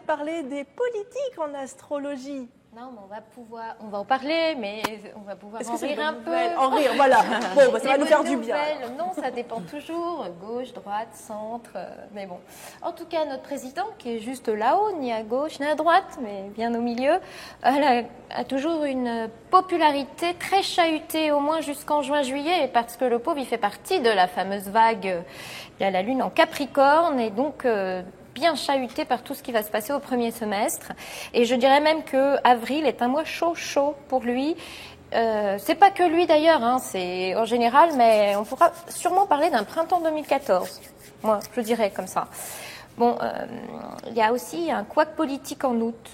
parler des politiques en astrologie. Non, mais on va en parler, mais on va pouvoir en rire un peu. En rire, voilà. Bon, bah, ça va nous faire du bien. Non, ça dépend toujours, gauche, droite, centre, mais bon. En tout cas, notre président, qui est juste là-haut, ni à gauche, ni à droite, mais bien au milieu, elle a toujours une popularité très chahutée, au moins jusqu'en juin-juillet, parce que le pauvre, il fait partie de la fameuse vague. Il y a la lune en Capricorne, et donc bien chahuté par tout ce qui va se passer au premier semestre. Et je dirais même que avril est un mois chaud pour lui. C'est pas que lui d'ailleurs, hein, c'est en général, mais on pourra sûrement parler d'un printemps 2014. Moi, je dirais comme ça. Bon, il y a aussi un couac politique en août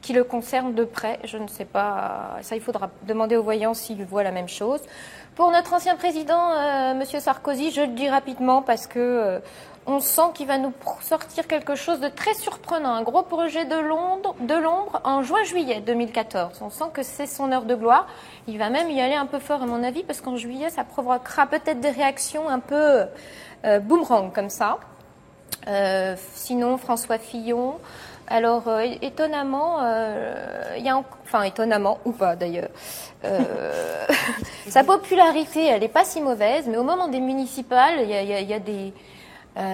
qui le concerne de près. Je ne sais pas, ça il faudra demander aux voyants s'ils voient la même chose. Pour notre ancien président, Monsieur Sarkozy, je le dis rapidement parce que on sent qu'il va nous sortir quelque chose de très surprenant, un gros projet de l'ombre en juin-juillet 2014. On sent que c'est son heure de gloire. Il va même y aller un peu fort à mon avis parce qu'en juillet, ça provoquera peut-être des réactions un peu boomerang comme ça. Sinon, François Fillon. Alors, étonnamment, étonnamment ou pas d'ailleurs, sa popularité, elle n'est pas si mauvaise, mais au moment des municipales, il y a des...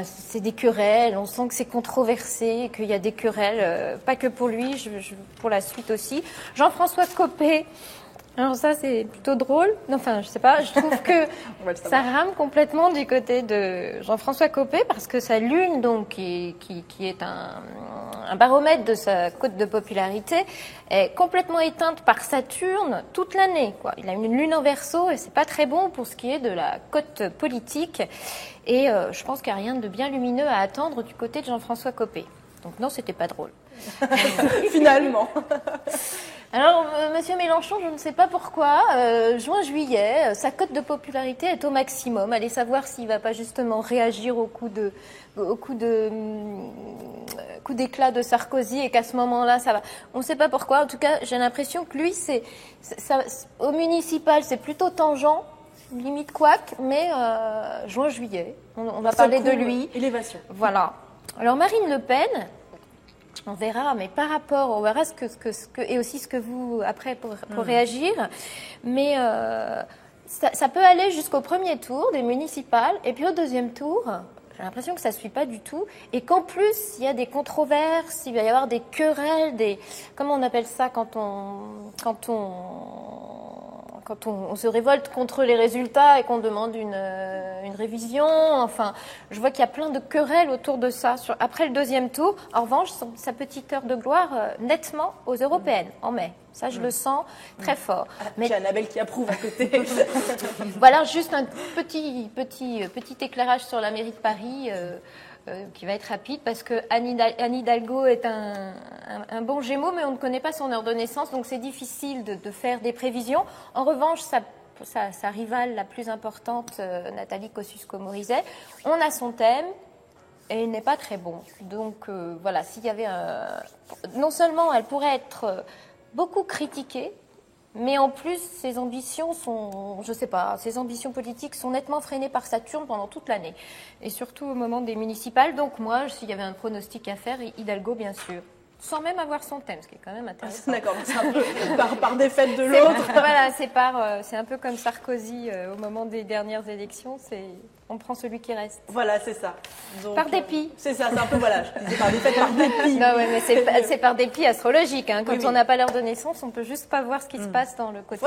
c'est des querelles, on sent que c'est controversé, qu'il y a des querelles, pas que pour lui, pour la suite aussi. Jean-François Copé, alors ça c'est plutôt drôle, enfin je sais pas, je trouve que ça rame complètement du côté de Jean-François Copé parce que sa lune, donc, qui est un baromètre de sa cote de popularité, est complètement éteinte par Saturne toute l'année, quoi. Il a une lune en Verseau et c'est pas très bon pour ce qui est de la cote politique. Et je pense qu'il n'y a rien de bien lumineux à attendre du côté de Jean-François Copé. Donc non, c'était pas drôle. Finalement. Alors, Monsieur Mélenchon, je ne sais pas pourquoi, juin-juillet, sa cote de popularité est au maximum. Allez savoir s'il ne va pas justement réagir au coup d'éclat de Sarkozy et qu'à ce moment-là, ça va. On ne sait pas pourquoi. En tout cas, j'ai l'impression que lui, au municipal, c'est plutôt tangent. Limite couac, mais juin-juillet, on va parler de lui. Élévation. Voilà. Alors Marine Le Pen, on verra, mais par rapport, on verra et aussi ce que vous, après, pour réagir, mais ça peut aller jusqu'au premier tour des municipales, et puis au deuxième tour, j'ai l'impression que ça ne suit pas du tout, et qu'en plus, il y a des controverses, il va y avoir des querelles, comment on appelle ça quand on se révolte contre les résultats et qu'on demande une révision. Enfin, je vois qu'il y a plein de querelles autour de ça. Après le deuxième tour, en revanche, sa petite heure de gloire nettement aux européennes, en mai. Ça, je le sens très fort. Mais j'ai Annabelle qui approuve à côté. Voilà, juste un petit éclairage sur la mairie de Paris qui va être rapide parce que Anne Hidalgo est un bon Gémeaux, mais on ne connaît pas son heure de naissance, donc c'est difficile de faire des prévisions. En revanche, sa rivale la plus importante, Nathalie Kosciusko-Morizet, on a son thème et il n'est pas très bon. Donc voilà, s'il y avait non seulement elle pourrait être beaucoup critiquée, mais en plus, ses ambitions politiques sont nettement freinées par Saturne pendant toute l'année. Et surtout au moment des municipales. Donc moi, s'il y avait un pronostic à faire, Hidalgo, bien sûr. Sans même avoir son thème, ce qui est quand même intéressant. D'accord, c'est un peu par défaite de l'autre. Voilà, c'est un peu comme Sarkozy au moment des dernières élections, on prend celui qui reste. Voilà, c'est ça. Donc, par dépit. C'est ça, c'est un peu, voilà, je disais par défaite, par dépit. Non, ouais, mais c'est par dépit astrologique. Hein. Quand on n'a pas l'heure de naissance, on peut juste pas voir ce qui se passe dans le côté.